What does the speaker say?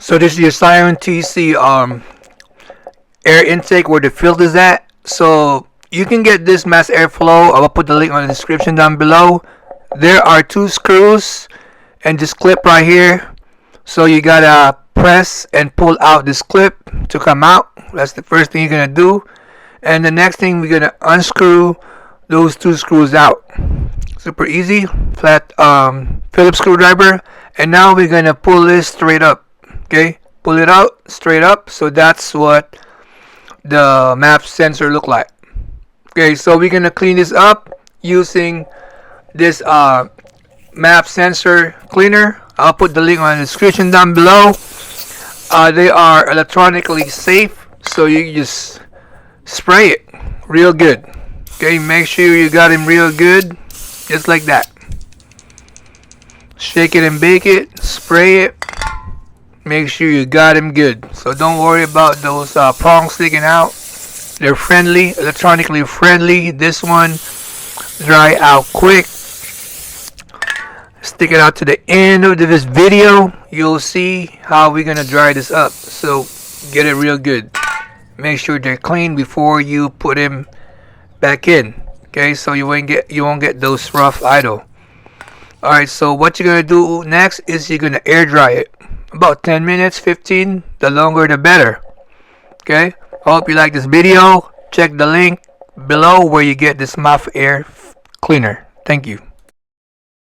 So this is your Scion TC air intake where the filter is at. So you can get this mass airflow. I will put the link on the description down below. There are 2 screws and this clip right here. So you gotta press and pull out this clip to come out. That's the first thing you're gonna do. And the next thing, we're gonna unscrew those 2 screws out. Super easy, flat Phillips screwdriver. And now we're gonna pull this straight up. Okay, pull it out straight up. So that's what the map sensor look like. Okay, so we're gonna clean this up using this map sensor cleaner. I'll put the link on the description down below. They are electronically safe, so you just spray it real good. Okay, make sure you got him real good, just like that. Shake it and bake it, spray it. Make sure you got him good. So don't worry about those prongs sticking out. They're friendly, electronically friendly. This one dry out quick. Stick it out to the end of this video. You'll see how we're gonna dry this up. So get it real good. Make sure they're clean before you put them back in. Okay, so you won't get those rough idle. Alright, so what you're gonna do next is you're gonna air dry it. About 10 minutes, 15. The longer the better. Okay, hope you like this video. Check the link below where you get this mouth air cleaner. Thank you.